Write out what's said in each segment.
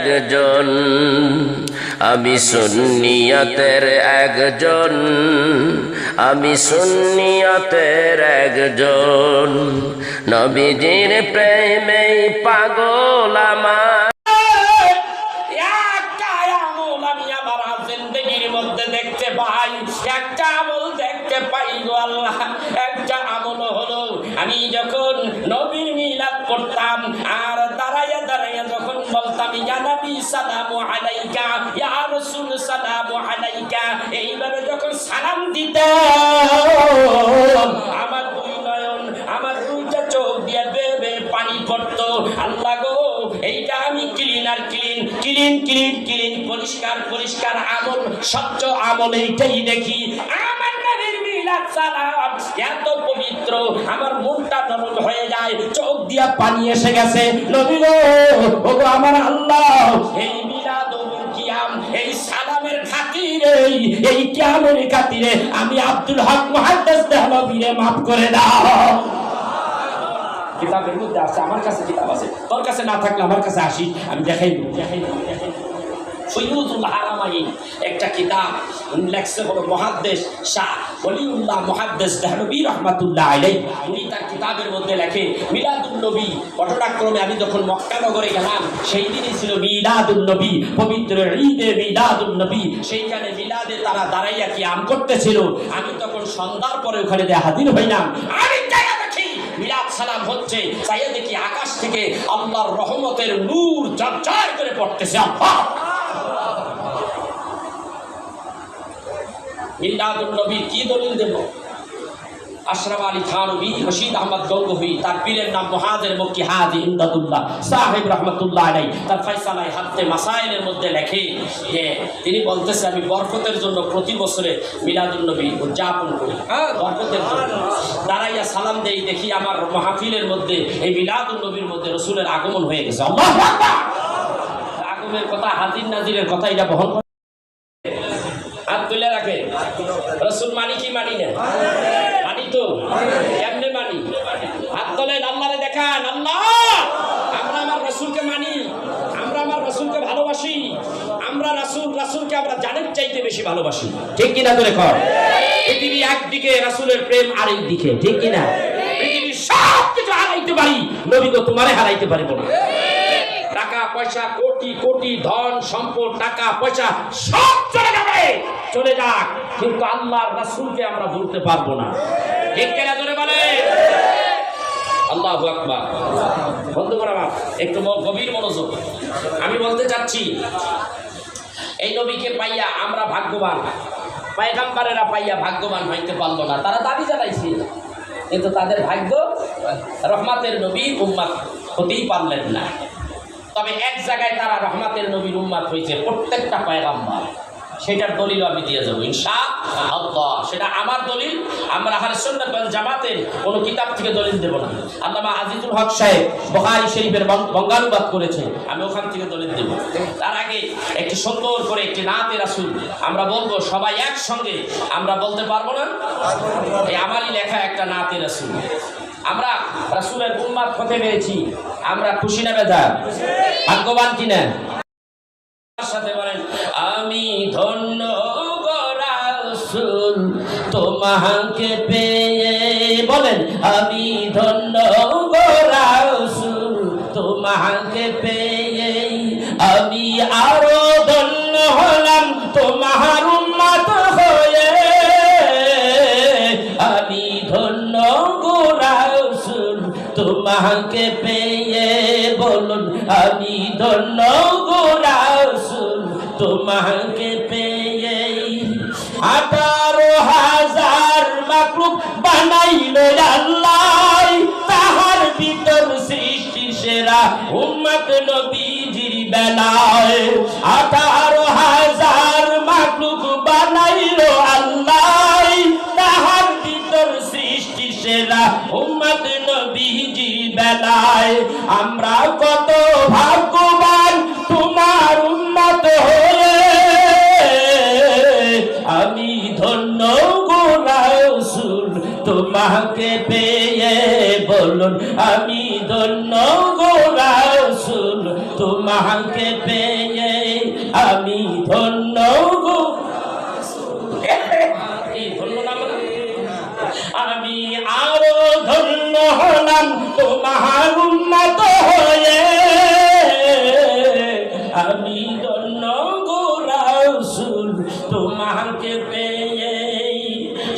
একজন, আমি সুন্নিয়তের একজন, আমি সুন্নিয়তের একজন, নবীজির প্রেমে পাগল আমার। একটা আমল আমি আমার জিন্দেগির মধ্যে দেখতে পাই, একটা আমল দেখতে পাই গো আল্লাহ। একটা আমল হলো আমি যখন নবীর মিলাদ করতাম আর দাঁড়াইয়া দাঁড়াইয়া যখন বলতাম ইয়া নবী সালামু আলাইকা, ইয়া রাসূল সালামু আলাইকা, এইভাবে যখন সালাম দিতাম আমার দুই নয়ন, আমার দুইটা চোখ দিয়ে বেয়ে বেয়ে পানি পড়তো। আল্লাহ গো, এইটা আমি ক্লিন আর ক্লিন, ক্লিন ক্লিন ক্লিন, পরিষ্কার পরিষ্কার আমল, স্বচ্ছ আমল এইটাই দেখি। আমার নবীর মিলাদ সালাম এত পবিত্র, আমার মনটা নরম হয়ে যায়, চোখ দিয়া পানি এসে গেছে। নবী গো, ওগো আমার আল্লাহ, এই মিলাদুল কিয়াম, এই সালামের খাতিরে, এই কিয়ামের খাতিরে আমি আব্দুল হক মুহাদ্দিস দেহলভীরে মাফ করে দাও। কিতাবের মধ্যে আছে, আমার কাছে কিতাব আছে, তোর কাছে না থাকলে আমার কাছে আসি, আমি দেখাই ফয়জুল হারামাইন একটা কিতাব লেখছে হলো মুহাদ্দিস শাহ ওলিউল্লাহ মুহাদ্দিস দেহলভী রাহমাতুল্লাহ আলাইহি। উনি তার কিতাবের মধ্যে লেখে মিলাদুন নবী ঘটনাক্রমে আমি যখন মক্কা নগরে গেলাম সেই দিনই ছিল মিলাদুন নবী, পবিত্র ঈদে মিলাদুন নবী। সেইখানে মিলাদে তারা দাঁড়াইয়া কিয়াম করতেছিল। আমি তখন সন্ধ্যার পরে ওখানে হাজির হইলাম। আমি মিলাদ সালাম হচ্ছে, চাইয়া দেখি আকাশ থেকে আল্লাহর রহমতের নূর ঝরঝর করে পড়তেছে। আল্লাহ মিলাদুন নবী কি দলিল দেব? আশরাফ আলী থানভী, রশিদ আহমদ গঙ্গোহী, তার পীরের নাম মুহাজির মক্কি হাজী ইমদাদুল্লাহ সাহেব রাহমাতুল্লাহ আলাইহি, তার ফায়সালায়ে হাত্তে মাসাইলের মধ্যে লেখে যে তিনি বলতেছে আমি বরকতের জন্য প্রতি বছরে মিলাদুন নবী উদযাপন করি। বরকতের জন্য দাঁড়াইয়া সালাম দেই, দেখি আমার মাহফিলের মধ্যে এই মিলাদুন নবীর মধ্যে রাসূলের আগমন হয়ে গেছে। আল্লাহু আকবার! আগমনের কথা, হাজির নাজিরের কথা এটা বহন করে। হাত তুলে রাখে, রাসূল মানি কি মানি না? মানি তো, কেমনে মানি? হাত তোলেন, আল্লাহরে দেখান। আল্লাহ, আমরা আমার রাসূলকে মানি, আমরা আমার রাসূলকে ভালোবাসি, আমরা রাসূলকে আমরা জানের চাইতে বেশি ভালোবাসি। ঠিক কিনা তোরে কর? পৃথিবী একদিকে, রাসূলের প্রেম আরেক দিকে। ঠিক কিনা? পৃথিবীর সব কিছু হারাইতে পারি, নবী তো তোমারে হারাইতে পারিব না। টাকা পয়সা, কোটি কোটি ধন সম্পদ, টাকা পয়সা সব চলে যাবে, চলে যাক, কিন্তু আল্লাহর রাসূলকে আমরা ভুলতে পারবো না। ঠিক কিনা জোরে বলে? আল্লাহু আকবার। বন্ধুগণ আমার, একটু গভীর মনোযোগ। আমি বলতে চাচ্ছি এই নবীকে পাইয়া আমরা ভাগ্যবান, পয়গম্বরেরা পাইয়া ভাগ্যবান হইতে পারলো না। তারা দাবি জানাইছে, কিন্তু তাদের ভাগ্য রহমতের নবী উম্মত হতেই পারলেন না। তবে এক জায়গায় তারা রহমতের নবীর উম্মত হয়েছে, প্রত্যেকটা পয়গম্বর। সেটার দলিল আমি দিয়ে যাবো ইনশাআল্লাহ। সেটা আমার দলিল, আমরা আহলে সুন্নাত ওয়াল জামাতের কোনো কিতাব থেকে দলিল দেব না। আল্লামা আজিজুল হক সাহেব বুখারী শরীফের বঙ্গানুবাদ করেছে, আমি ওখান থেকে দলিল দেব। তার আগে একটি সুন্দর করে একটি নাতে রাসূল আমরা বলবো, সবাই একসঙ্গে আমরা বলতে পারবো না? এই আমারই লেখা একটা নাতে রাসূল। আমরা রাসূলের উম্মত হতে পেরেছি, আমরা খুশি না বেজার? ভাগ্যবান কিনা? সাথে বলেন, আমি ধন্য গো রাসূল তোমাকে পেয়ে। বলেন, আমি ধন্য গো রাসূল তোমাকে পেয়ে, আমি আরো ধন্য হলাম তোমার উম্মত হয়ে। আমি ধন্য গো রাসূল তোমাকে পেয়ে, বলুন আমি ধন্য গো রাসূল তোমাকে পেয়ে। 18,000 মাখলুক বানাইলো আল্লাহ, তাহার ভিতর সৃষ্টি সেরা উম্মত নবীজির বেলায়। 18,000 মাখলুক বানাইলো আল্লাহ, তাহার ভিতর সৃষ্টি সেরা উম্মত নবীজির বেলায়। আমরা কত ভাগ্যবান তোমার উম্মত হয়ে। আমি ধন্য গো রাসূল তোমাকে পেয়ে, বলুন আমি ধন্য গো রাসূল তোমাকে তোমাকে পেয়ে আমি ধন্য গো। এই ধন্য নাম না? আমি আরো ধন্য হলাম তোমার উম্মত হয়ে, আমি ধন্য গো রাসূল তোমাকে পেয়ে।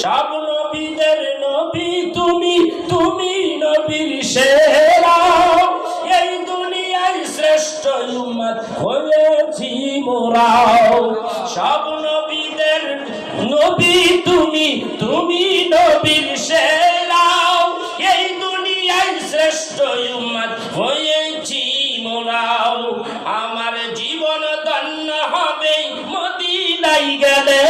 সব নবীদের নবী তুমি, তুমি নবীর সেরা, এই দুনিয়ায় শ্রেষ্ঠ উম্মত হয়েছি মোরা। সব নবীদের নবী তুমি, তুমি নবীর সেরা, এই দুনিয়ায় শ্রেষ্ঠ উম্মত হয়েছি মোরা। আমার জীবন ধন্য হবে মদিনায় গেলে,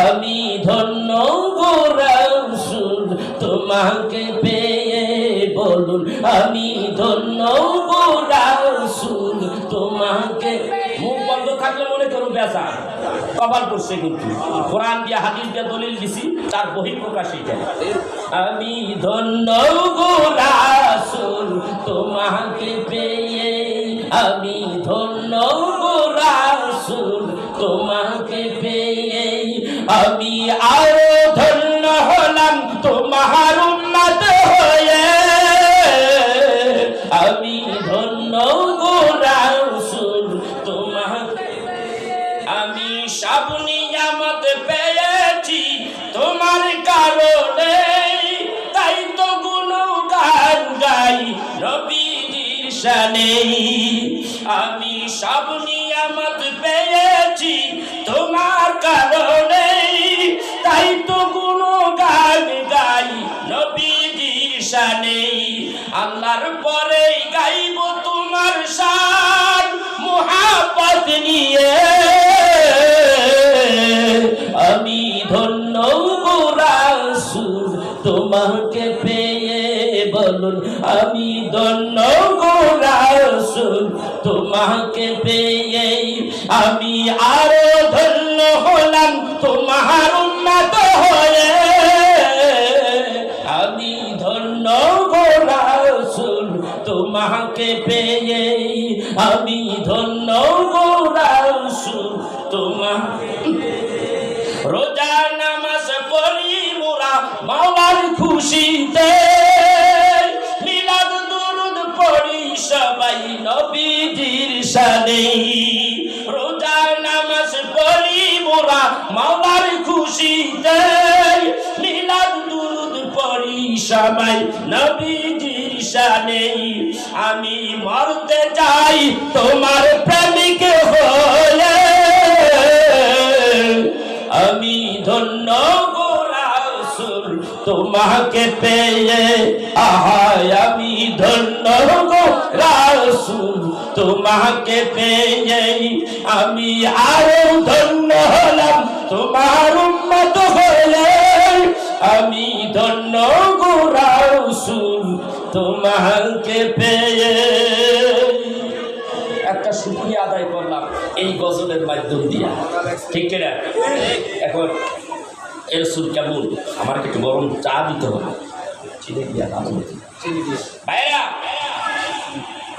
আমি ধন্য গো রাসূল তোমাকে পেয়ে। বলুন আমি ধন্য গো রাসূল তোমাকে। মুখ বন্ধ থাকলে মনে করুন বেজা কপাল করছে, কিন্তু কোরআন দিয়ে হাদিস দিয়ে দলিল দিছি, তার বহিঃপ্রকাশ এটা। আমি ধন্য গো রাসূল তোমাকে পেয়ে, আমি ধন্য গো রাসূল তোমাকে পেয়ে। আমি আরো ধন্য হলাম তোমার উম্মত হয়ে, আমি ধন্য গো রাসূল তোমাকে। আমি সব নিয়ামত পেয়েছি তোমার কারণে, তাই তো গুণগান গাই নবীজির শানে। আমি সব নিয়ামত পেয়েছি তোমার কারণে, তাই তো গুণগান গাই নবীজির শানে। আল্লাহর পরে গাইব তোমার শান মুহাব্বত নিয়ে, আমি ধন্য গো রাসূল তোমাকে পেয়ে। বলুন আমি ধন্য গো রাসূল তোমাকে পেয়ে। আমি আরো ধন্য হলাম তোমার উম্মত হয়ে, আমি ধন্য গো রাসূল তোমাকে পেয়ে। আমি ধন্য গো রাসূল তোমাকে। রোজা নামাজ পড়ি মোরা মাওলার খুশিতে, মিলাদ দুরুদ পড়ি সবাই নবীজির শানে। রোজা নামাজ পড়ি মোরা মাওলার খুশিতে, মিলাদ দুরুদ পড়ি সবাই নবীজির শানে। আমি মরতে চাই তোমার প্রেমিক হয়ে, আমি ধন্য গো রাসূল তোমাকে পেয়ে। আহায় আমি ধন্য গো রাসূল তোমাকে পেয়ে। আমি আরো ধন্য হলাম তোমার উম্মত হলে, আমি ধন্য গো রাসূল তোমাকে পেয়ে। একটা শুকরিয়া আদায় করলাম এই গজলের মাধ্যম দিয়া, ঠিক কিনা? এখন রাসূল কেমন, আমার একটু গরম চা দিতে হবে, চিনি দিয়া ভাইরা।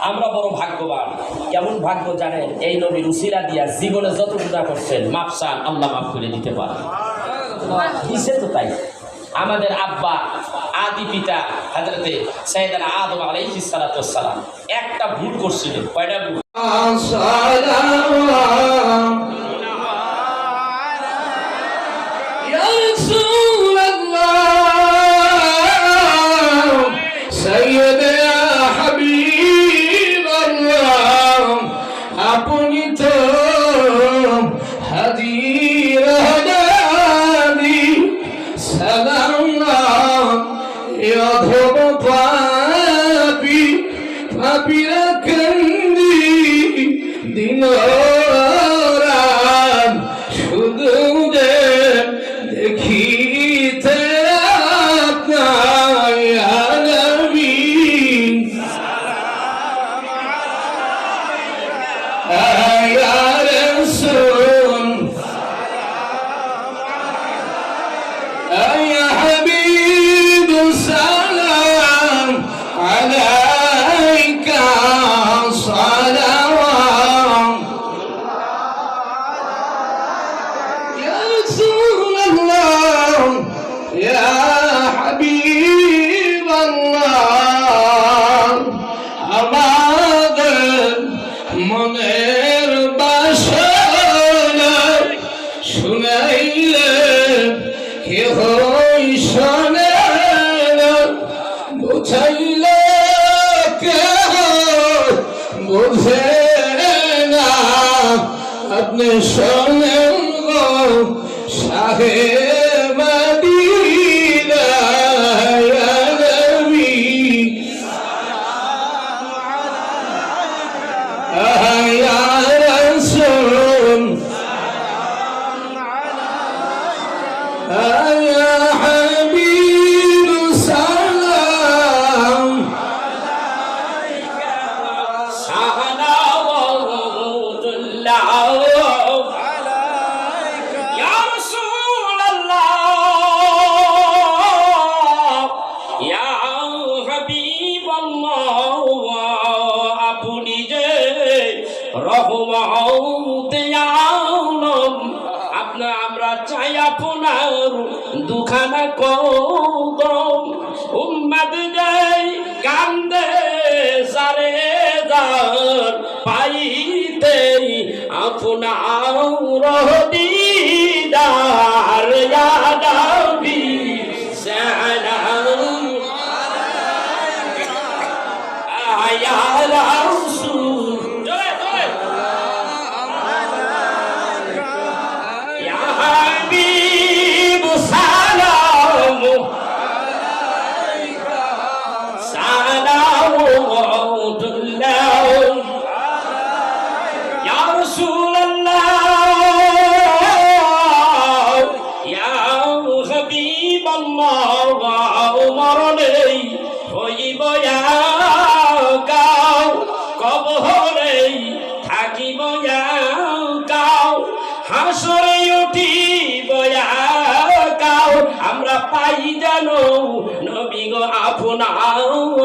আমরা বড় ভাগ্যবান। কেমন ভাগ্য জানেন? এই নবীর উসিলা দিয়া জীবনে যত গুনাহ করছেন মাফ চান, আল্লাহ মাফ করে দিতে পারে। দিছে তো তাই। আমাদের আব্বা আদি পিতা হযরতে সাইয়েদনা আদম আলাইহিস সালাতু ওয়াস সালাম একটা ভুল করছিল। কয়টা ভুল? ইয়া রাসূলুল্লাহ সাইয়্যিদা হাবিবাল্লাহ, আপনি তো হাদির হাদানি সালাম অধম পাপি পাপিরা কান্দি দিন রাত শুধু যে দেখিতে আপনার আলামি। ইয়া রাসূল ইয়া হাবিব সালাম আলাইকা আমাদের মনের বাসনা শুনাইলে কেহ শোনে না, বুঝাইলে কেহ বুঝে না। আপনি শোনেন গো শাহে মদিনা ইয়া নবী, ইয়া রাসূল, ইয়া হাবিব সালাম। সালাওয়াতুল্লাহ ইয়া রাসূলুল্লাহ ইয়া হাবিবাল্লাহ, আপনি যে রহমত আলম, আমরা চাই আপনার দুখানা কদম। উম্মত যাই কান্দে সারে যার পাইতে আপনার দিদার, ইয়া নবী সালাম ইয়া রাসূল, জোরে জোরে ইয়া হাবিব সালাম সালাওয়াতুল্লাহ ইয়া রাসূলুল্লাহ ইয়া হাবিবাল্লাহ, মরণে হইব গাও, কবরে থাকিব গাও, হাসরে উঠিব গাও, আমরা পাই জানো নবী গো আপনার